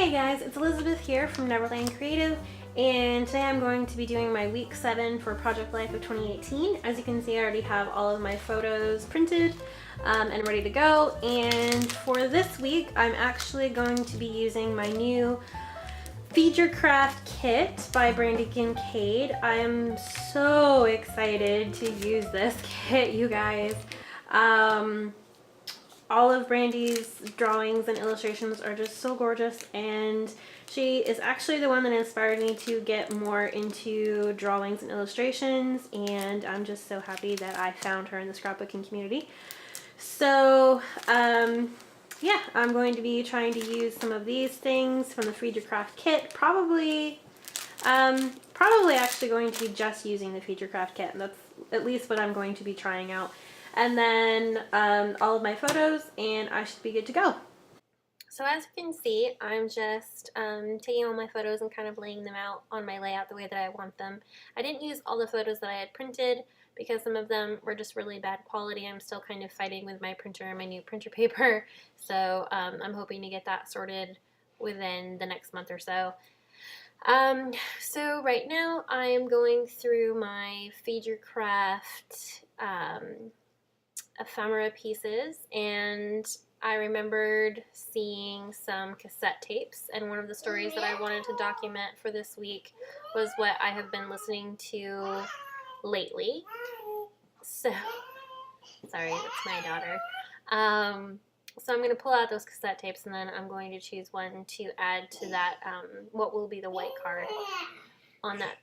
Hey guys, it's Elizabeth here from Neverland Creative, and today I'm going to be doing my week 7 for Project Life of 2018. As you can see, I already have all of my photos printed and ready to go, and for this week I'm actually going to be using my new Feature Craft kit by Brandi Kincaid. I am so excited to use this kit, you guys. All of Brandi's drawings and illustrations are just so gorgeous, and she is actually the one that inspired me to get more into drawings and illustrations, and I'm just so happy that I found her in the scrapbooking community. So yeah, I'm going to be trying to use some of these things from the Feature Craft kit. Probably actually going to be just using the Feature Craft kit, and that's at least what I'm going to be trying out. And then all of my photos, and I should be good to go. So as you can see, I'm just taking all my photos and kind of laying them out on my layout the way that I want them. I didn't use all the photos that I had printed because some of them were just really bad quality. I'm still kind of fighting with my printer and my new printer paper, so I'm hoping to get that sorted within the next month or so. So right now I am going through my Feature Craft ephemera pieces, and I remembered seeing some cassette tapes, and one of the stories that I wanted to document for this week was what I have been listening to lately. So, sorry, that's my daughter. So I'm going to pull out those cassette tapes, and then I'm going to choose one to add to that, what will be the white card on that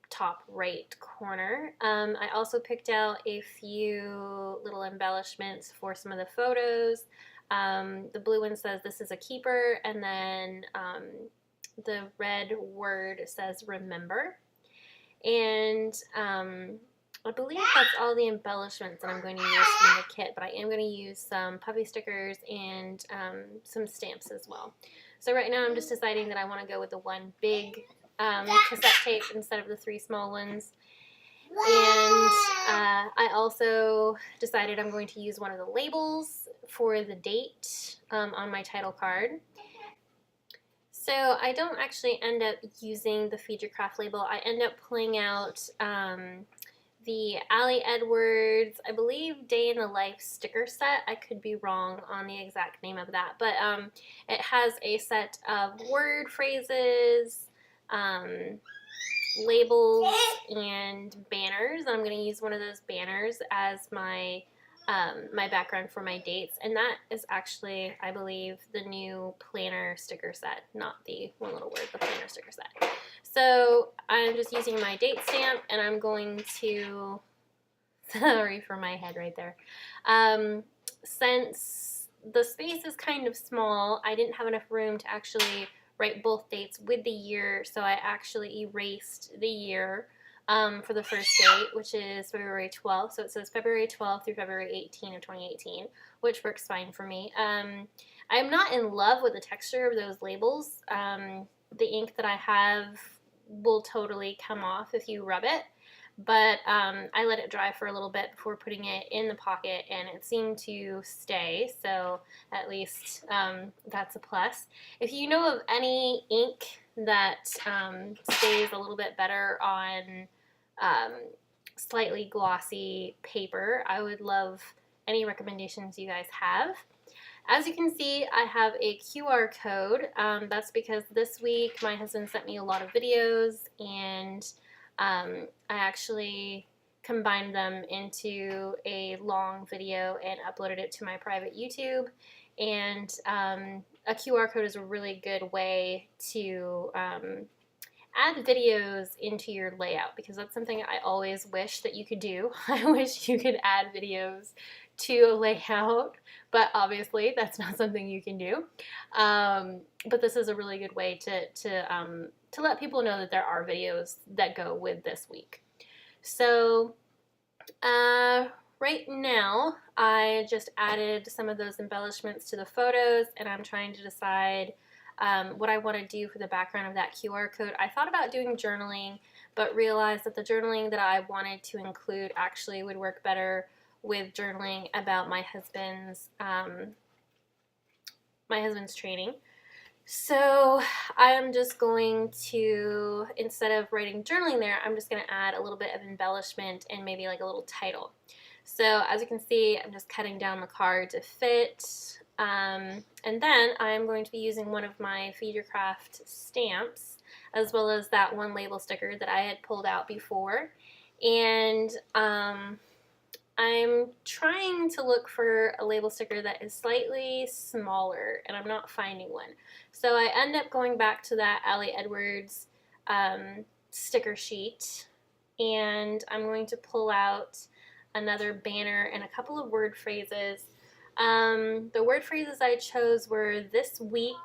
top right corner. I also picked out a few little embellishments for some of the photos. The blue one says this is a keeper, and then the red word says remember. And I believe that's all the embellishments that I'm going to use from the kit, but I am going to use some puffy stickers and some stamps as well. So right now I'm just deciding that I want to go with the one big cassette tape instead of the 3 small ones. And I also decided I'm going to use one of the labels for the date on my title card. So I don't actually end up using the Feature Craft label. I end up pulling out the Ali Edwards, I believe, Day in the Life sticker set. I could be wrong on the exact name of that, but it has a set of word phrases, labels, and banners. I'm going to use one of those banners as my my background for my dates, and that is actually, I believe, the new planner sticker set, not the one little word, the planner sticker set. So I'm just using my date stamp, and I'm going to, sorry for my head right there, since the space is kind of small, I didn't have enough room to actually write both dates with the year, so I actually erased the year for the first date, which is February 12th. So it says February 12th through February 18 of 2018, which works fine for me. I'm not in love with the texture of those labels. The ink that I have will totally come off if you rub it, but I let it dry for a little bit before putting it in the pocket, and it seemed to stay, so at least that's a plus. If you know of any ink that stays a little bit better on slightly glossy paper, I would love any recommendations you guys have. As you can see, I have a QR code. That's because this week my husband sent me a lot of videos, and I actually combined them into a long video and uploaded it to my private YouTube. And a QR code is a really good way to add videos into your layout, because that's something I always wish that you could do. I wish you could add videos to a layout, but obviously that's not something you can do. But this is a really good way to let people know that there are videos that go with this week. So right now I just added some of those embellishments to the photos, and I'm trying to decide what I want to do for the background of that QR code. I thought about doing journaling, but realized that the journaling that I wanted to include actually would work better with journaling about my husband's training. So I'm just going to, instead of writing journaling there, I'm just going to add a little bit of embellishment and maybe like a little title. So as you can see, I'm just cutting down the card to fit. And then I'm going to be using one of my Feed Your Craft stamps, as well as that one label sticker that I had pulled out before. And I'm trying to look for a label sticker that is slightly smaller, and I'm not finding one. So I end up going back to that Ali Edwards sticker sheet, and I'm going to pull out another banner and a couple of word phrases. The word phrases I chose were this week,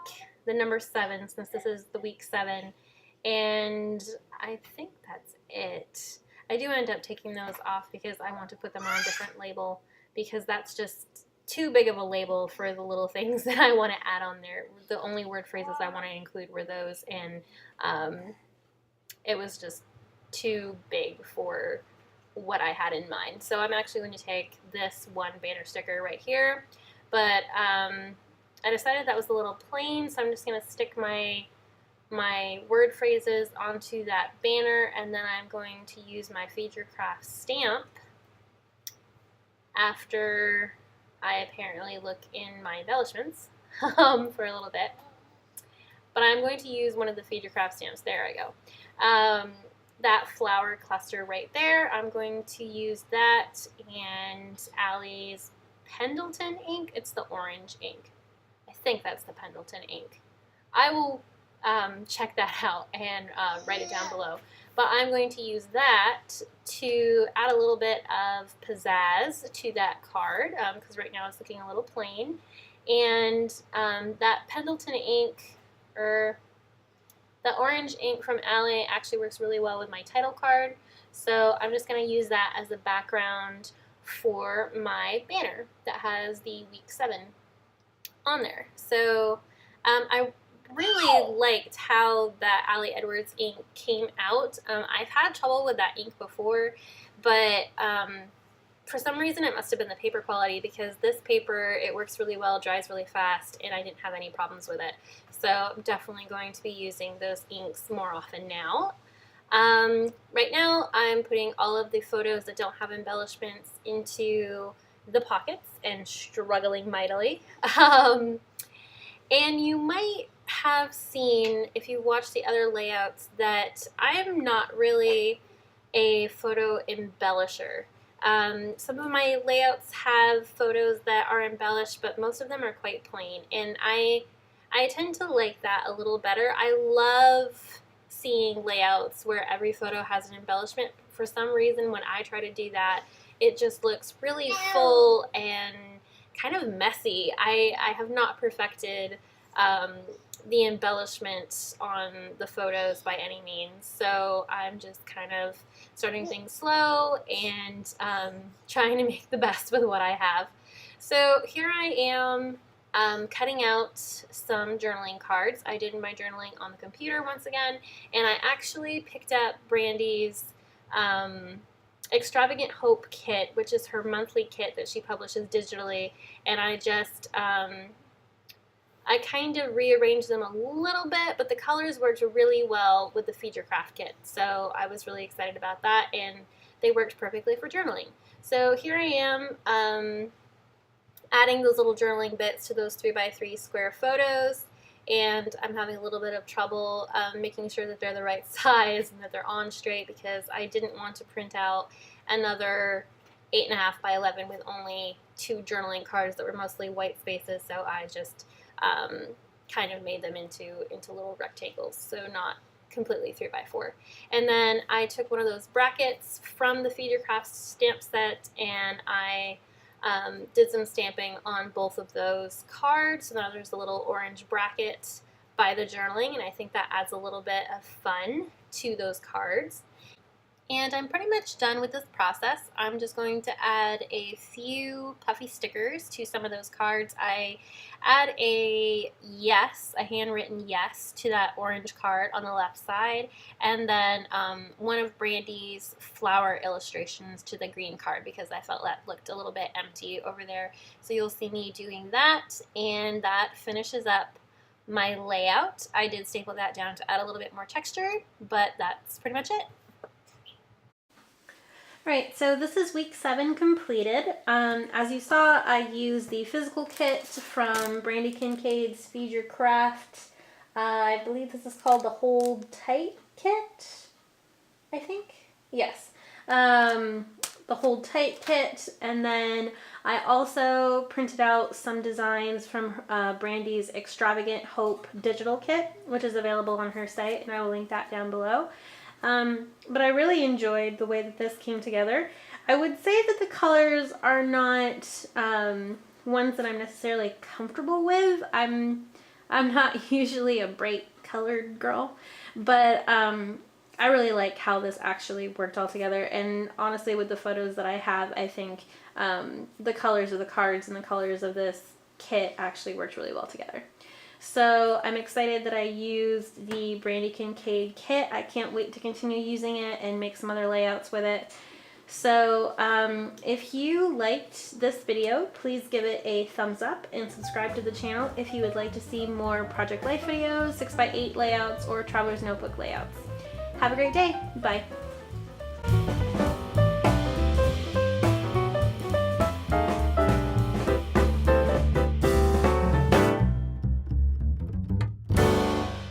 the number 7, since this is the week 7, and I think that's it. I do end up taking those off because I want to put them on a different label, because that's just too big of a label for the little things that I want to add on there. The only word phrases I want to include were those, and it was just too big for what I had in mind. So I'm actually going to take this one banner sticker right here, but I decided that was a little plain, so I'm just going to stick my word phrases onto that banner, and then I'm going to use my Feed Your Craft stamp after I apparently look in my embellishments for a little bit. But I'm going to use one of the Feed Your Craft stamps. There I go. That flower cluster right there, I'm going to use that, and Allie's Pendleton ink. It's the orange ink. I think that's the Pendleton ink. I will check that out and write it down below. But I'm going to use that to add a little bit of pizzazz to that card, because right now it's looking a little plain. And that Pendleton ink, or the orange ink from Ali, actually works really well with my title card. So I'm just going to use that as a background for my banner that has the week 7 on there. So I really liked how that Ali Edwards ink came out. I've had trouble with that ink before, but for some reason it must have been the paper quality, because this paper, it works really well, dries really fast, and I didn't have any problems with it. So I'm definitely going to be using those inks more often now. Right now I'm putting all of the photos that don't have embellishments into the pockets and struggling mightily. And you might have seen, if you watch the other layouts, that I'm not really a photo embellisher. Some of my layouts have photos that are embellished, but most of them are quite plain, and I tend to like that a little better. I love seeing layouts where every photo has an embellishment. For some reason, when I try to do that, it just looks really full and kind of messy. I have not perfected the embellishment on the photos by any means, so I'm just kind of starting things slow and trying to make the best with what I have. So here I am cutting out some journaling cards. I did my journaling on the computer once again, and I actually picked up Brandi's Extravagant Hope kit, which is her monthly kit that she publishes digitally, and I just I kind of rearranged them a little bit, but the colors worked really well with the Feed Your Craft kit, so I was really excited about that, and they worked perfectly for journaling. So here I am adding those little journaling bits to those 3x3 square photos, and I'm having a little bit of trouble making sure that they're the right size and that they're on straight, because I didn't want to print out another 8.5 by 11 with only 2 journaling cards that were mostly white spaces, so I just kind of made them into little rectangles, so not completely 3x4. And then I took one of those brackets from the Feed Your Craft stamp set, and I did some stamping on both of those cards. So now there's a little orange bracket by the journaling, and I think that adds a little bit of fun to those cards. And I'm pretty much done with this process. I'm just going to add a few puffy stickers to some of those cards. I add a yes, a handwritten yes, to that orange card on the left side, and then one of Brandi's flower illustrations to the green card, because I felt that looked a little bit empty over there. So you'll see me doing that, and that finishes up my layout. I did staple that down to add a little bit more texture, but that's pretty much it. Alright, so this is week 7 completed. As you saw, I used the physical kit from Brandi Kincaid's Feed Your Craft. I believe this is called the Hold Tight kit, I think. Yes. The Hold Tight kit, and then I also printed out some designs from Brandi's Extravagant Hope digital kit, which is available on her site, and I will link that down below. But I really enjoyed the way that this came together. I would say that the colors are not ones that I'm necessarily comfortable with. I'm not usually a bright colored girl, but I really like how this actually worked all together. And honestly, with the photos that I have, I think the colors of the cards and the colors of this kit actually worked really well together. So I'm excited that I used the Brandi Kincaid kit. I can't wait to continue using it and make some other layouts with it. So if you liked this video, please give it a thumbs up and subscribe to the channel if you would like to see more Project Life videos, 6x8 layouts, or Traveler's Notebook layouts. Have a great day. Bye.